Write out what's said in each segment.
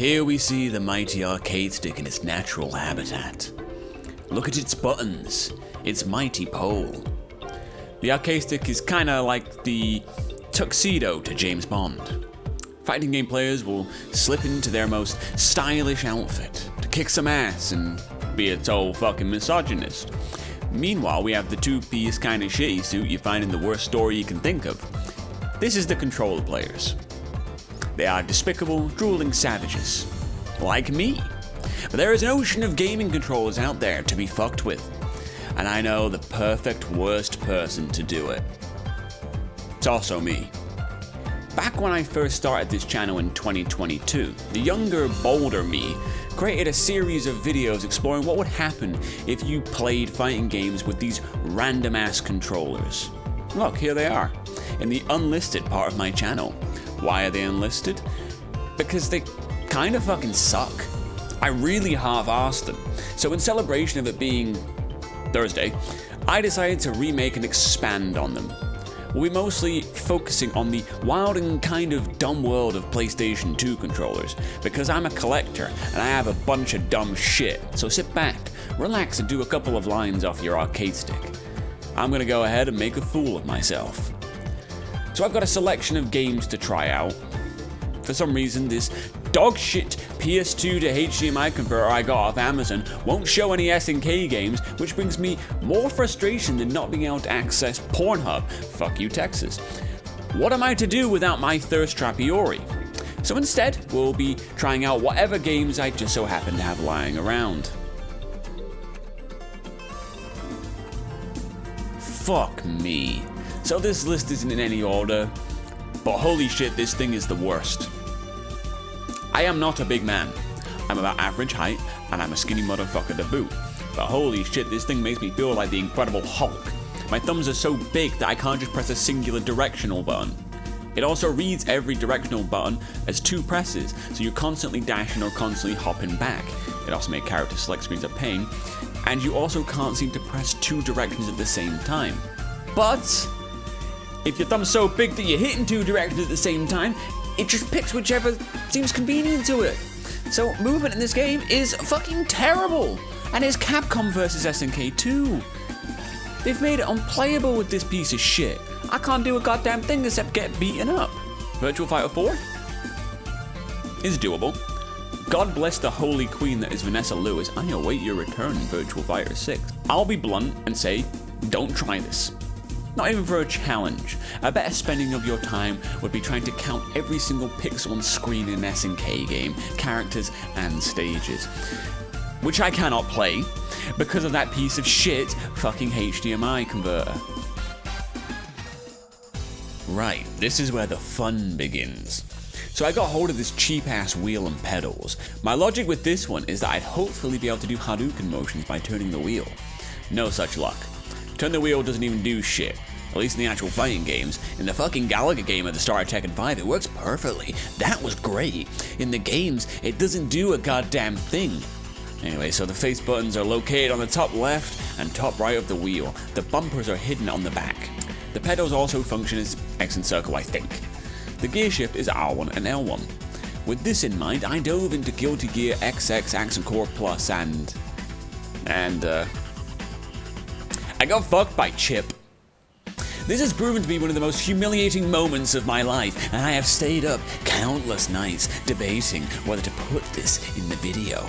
Here we see the mighty arcade stick in its natural habitat. Look at its buttons, its mighty pole. The arcade stick is kinda like the tuxedo to James Bond. Fighting game players will slip into their most stylish outfit to kick some ass and be a total fucking misogynist. Meanwhile, we have the two-piece kinda shitty suit you find in the worst story you can think of. This is the controller players. They are despicable, drooling savages. Like me. But there is an ocean of gaming controllers out there to be fucked with. And I know the perfect worst person to do it. It's also me. Back when I first started this channel in 2022, the younger, bolder me created a series of videos exploring what would happen if you played fighting games with these random ass controllers. Look, here they are, in the unlisted part of my channel. Why are they unlisted? Because they kinda fucking suck. I really half-arsed them. So in celebration of it being Thursday, I decided to remake and expand on them. We'll be mostly focusing on the wild and kind of dumb world of PlayStation 2 controllers, because I'm a collector and I have a bunch of dumb shit. So sit back, relax, and do a couple of lines off your arcade stick. I'm gonna go ahead and make a fool of myself. So I've got a selection of games to try out. For some reason, this dog shit PS2 to HDMI converter I got off Amazon won't show any SNK games, which brings me more frustration than not being able to access Pornhub. Fuck you, Texas. What am I to do without my thirst trap Iori? So instead, we'll be trying out whatever games I just so happen to have lying around. Fuck me. So this list isn't in any order, but holy shit, this thing is the worst. I am not a big man. I'm about average height, and I'm a skinny motherfucker to boot. But holy shit, this thing makes me feel like the Incredible Hulk. My thumbs are so big that I can't just press a singular directional button. It also reads every directional button as 2 presses, so you're constantly dashing or constantly hopping back. It also makes character select screens a pain, and you also can't seem to press 2 directions at the same time. But if your thumb's so big that you're hitting 2 directions at the same time, it just picks whichever seems convenient to it. So movement in this game is fucking terrible, and it's Capcom vs SNK 2. They've made it unplayable with this piece of shit. I can't do a goddamn thing except get beaten up. Virtua Fighter 4 is doable. God bless the holy queen that is Vanessa Lewis. I await your return in Virtua Fighter 6. I'll be blunt and say, don't try this. Not even for a challenge. A better spending of your time would be trying to count every single pixel on screen in an SNK game, characters and stages. Which I cannot play, because of that piece of shit fucking HDMI converter. Right, this is where the fun begins. So I got hold of this cheap ass wheel and pedals. My logic with this one is that I'd hopefully be able to do Hadouken motions by turning the wheel. No such luck. Turn the wheel doesn't even do shit. At least in the actual fighting games. In the fucking Galaga game at the start of Tekken 5, it works perfectly. That was great. In the games, it doesn't do a goddamn thing. Anyway, so the face buttons are located on the top left and top right of the wheel. The bumpers are hidden on the back. The pedals also function as X and circle, I think. The gear shift is R1 and L1. With this in mind, I dove into Guilty Gear XX Accent Core Plus and I got fucked by Chip. This has proven to be one of the most humiliating moments of my life, and I have stayed up countless nights debating whether to put this in the video.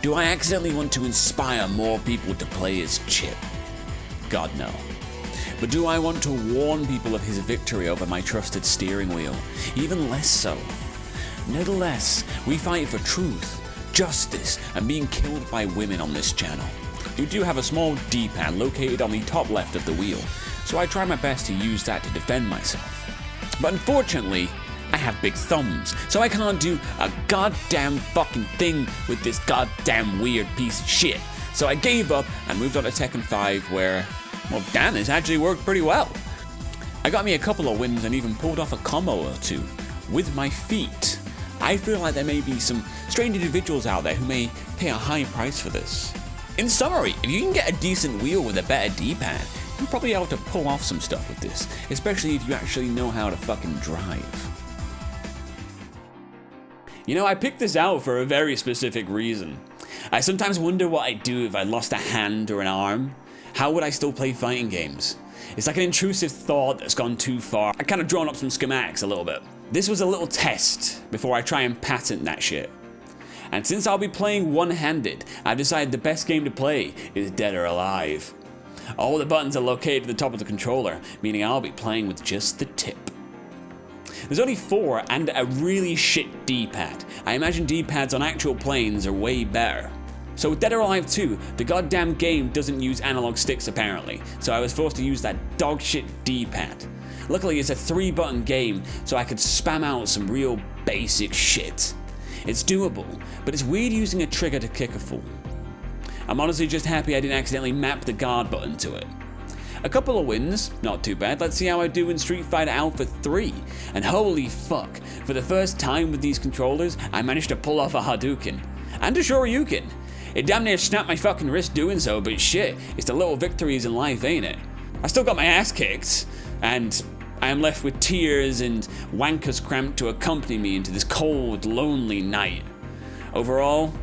Do I accidentally want to inspire more people to play as Chip? God, no. But do I want to warn people of his victory over my trusted steering wheel? Even less so. Nevertheless, we fight for truth, justice, and being killed by women on this channel. We do have a small D-pad located on the top left of the wheel, so I try my best to use that to defend myself. But unfortunately, I have big thumbs, so I can't do a goddamn fucking thing with this goddamn weird piece of shit. So I gave up and moved on to Tekken 5 where, well damn, this actually worked pretty well. I got me a couple of wins and even pulled off a combo or 2 with my feet. I feel like there may be some strange individuals out there who may pay a high price for this. In summary, if you can get a decent wheel with a better D-pad, you'll probably be able to pull off some stuff with this, especially if you actually know how to fucking drive. You know, I picked this out for a very specific reason. I sometimes wonder what I'd do if I lost a hand or an arm. How would I still play fighting games? It's like an intrusive thought that's gone too far. I kind of drawn up some schematics a little bit. This was a little test before I try and patent that shit. And since I'll be playing one-handed, I've decided the best game to play is Dead or Alive. All the buttons are located at the top of the controller, meaning I'll be playing with just the tip. There's only 4 and a really shit D-pad. I imagine D-pads on actual planes are way better. So with Dead or Alive 2, the goddamn game doesn't use analog sticks apparently, so I was forced to use that dogshit D-pad. Luckily it's a 3-button game, so I could spam out some real basic shit. It's doable, but it's weird using a trigger to kick a fool. I'm honestly just happy I didn't accidentally map the guard button to it. A couple of wins, not too bad. Let's see how I do in Street Fighter Alpha 3. And holy fuck, for the first time with these controllers, I managed to pull off a Hadouken. And a Shoryuken. It damn near snapped my fucking wrist doing so, but shit, it's the little victories in life, ain't it? I still got my ass kicked, and I am left with tears and wankers cramp to accompany me into this cold, lonely night. Overall,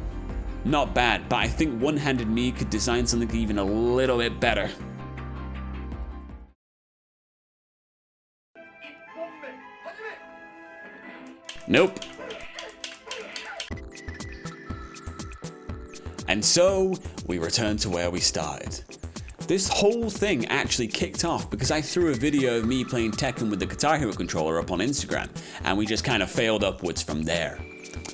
not bad, but I think one-handed me could design something even a little bit better. Nope. And so, we return to where we started. This whole thing actually kicked off because I threw a video of me playing Tekken with the Guitar Hero controller up on Instagram, and we just kind of failed upwards from there.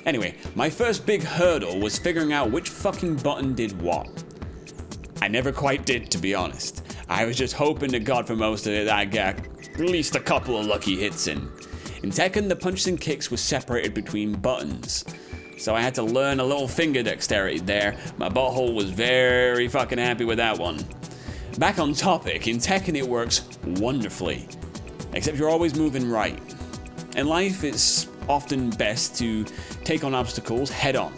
Anyway, my first big hurdle was figuring out which fucking button did what. I never quite did, to be honest. I was just hoping to God for most of it that I'd get at least a couple of lucky hits in. In Tekken, the punches and kicks were separated between buttons, so I had to learn a little finger dexterity there. My butthole was very fucking happy with that one. Back on topic, in Tekken it works wonderfully, except you're always moving right. In life, it's often best to take on obstacles head on,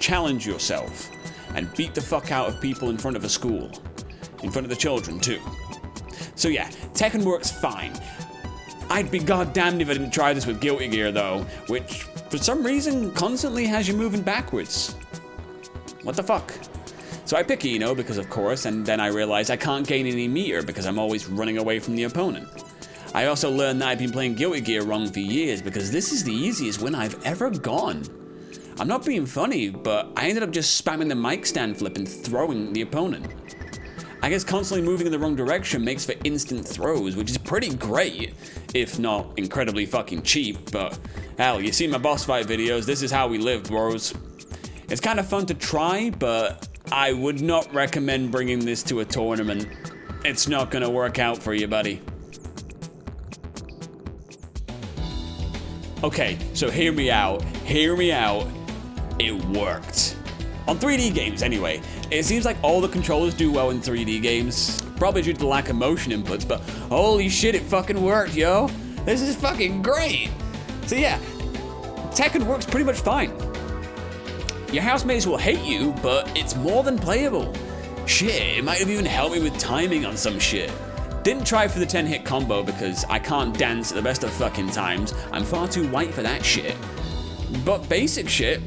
challenge yourself, and beat the fuck out of people in front of a school. In front of the children, too. So yeah, Tekken works fine. I'd be goddamned if I didn't try this with Guilty Gear though, which for some reason constantly has you moving backwards. What the fuck? So I pick Ino because of course, and then I realize I can't gain any meter because I'm always running away from the opponent. I also learned that I've been playing Guilty Gear wrong for years because this is the easiest win I've ever gone. I'm not being funny, but I ended up just spamming the mic stand flip and throwing the opponent. I guess constantly moving in the wrong direction makes for instant throws, which is pretty great, if not incredibly fucking cheap, but hell, you see my boss fight videos, this is how we live, bros. It's kind of fun to try, but I would not recommend bringing this to a tournament. It's not gonna work out for you, buddy. Okay, so hear me out, it worked. On 3D games anyway, it seems like all the controllers do well in 3D games, probably due to the lack of motion inputs, but holy shit, it fucking worked, yo. This is fucking great. So yeah, Tekken works pretty much fine. Your housemates will hate you, but it's more than playable. Shit, it might have even helped me with timing on some shit. Didn't try for the 10-hit combo because I can't dance at the best of fucking times. I'm far too white for that shit. But basic shit,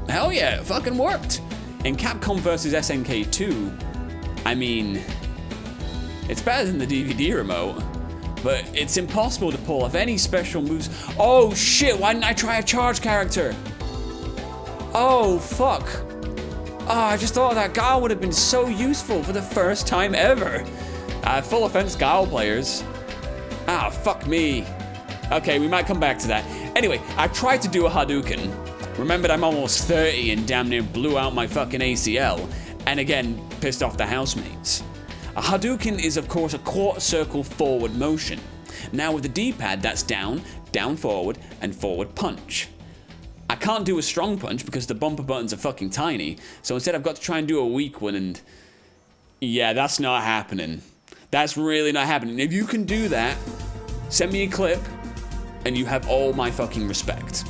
hell yeah, it fucking worked. In Capcom vs SNK 2, I mean, it's better than the DVD remote, but it's impossible to pull off any special moves. Oh shit, why didn't I try a charge character? Oh fuck. Oh, I just thought that Guile would have been so useful for the first time ever. Full offense, Guile players. Ah, fuck me. Okay, we might come back to that. Anyway, I tried to do a Hadouken. Remembered I'm almost 30 and damn near blew out my fucking ACL. And again, pissed off the housemates. A Hadouken is of course a quarter circle forward motion. Now with the D-pad, that's down, down forward, and forward punch. I can't do a strong punch because the bumper buttons are fucking tiny, so instead I've got to try and do a weak one, and yeah, that's not happening. That's really not happening. If you can do that, send me a clip, and you have all my fucking respect.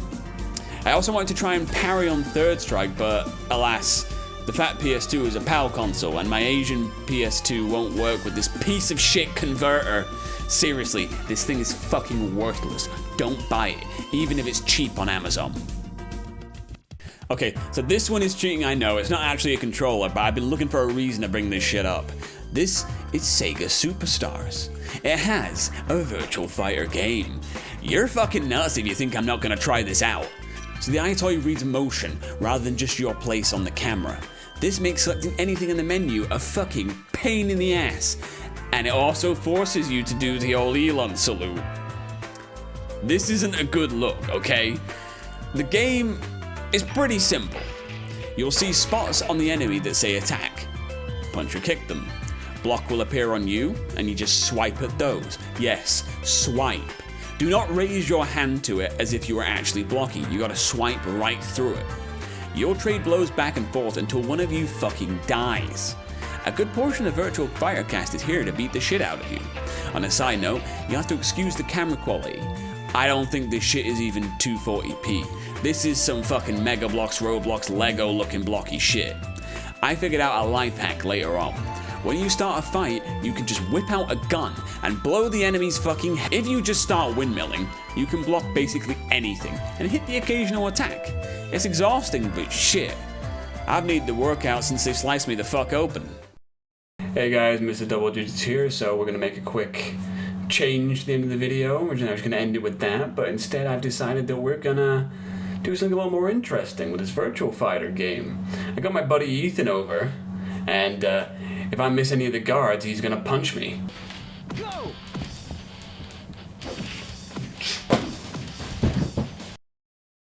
I also wanted to try and parry on Third Strike, but alas, the fat PS2 is a PAL console, and my Asian PS2 won't work with this piece of shit converter. Seriously, this thing is fucking worthless. Don't buy it, even if it's cheap on Amazon. Okay, so this one is cheating, I know. It's not actually a controller, but I've been looking for a reason to bring this shit up. This is Sega Superstars. It has a Virtual Fighter game. You're fucking nuts if you think I'm not gonna try this out. So the EyeToy reads motion rather than just your place on the camera. This makes selecting anything in the menu a fucking pain in the ass. And it also forces you to do the old Elon salute. This isn't a good look, okay? The game is pretty simple. You'll see spots on the enemy that say attack. Punch or kick them. Block will appear on you, and you just swipe at those. Yes, swipe. Do not raise your hand to it as if you were actually blocking. You gotta swipe right through it. You'll trade blows back and forth until one of you fucking dies. A good portion of Virtual Fightercast is here to beat the shit out of you. On a side note, you have to excuse the camera quality. I don't think this shit is even 240p. This is some fucking Mega Bloks, Roblox, Lego looking blocky shit. I figured out a life hack later on. When you start a fight, you can just whip out a gun and blow the enemy's fucking head. If you just start windmilling, you can block basically anything and hit the occasional attack. It's exhausting, but shit. I've needed the workout since they sliced me the fuck open. Hey guys, Mr. Double Digits here, so we're gonna make a quick change at the end of the video. We're just gonna end it with that, but instead I've decided that we're gonna do something a little more interesting with this Virtual Fighter game. I got my buddy Ethan over, and if I miss any of the guards, he's gonna punch me. Go!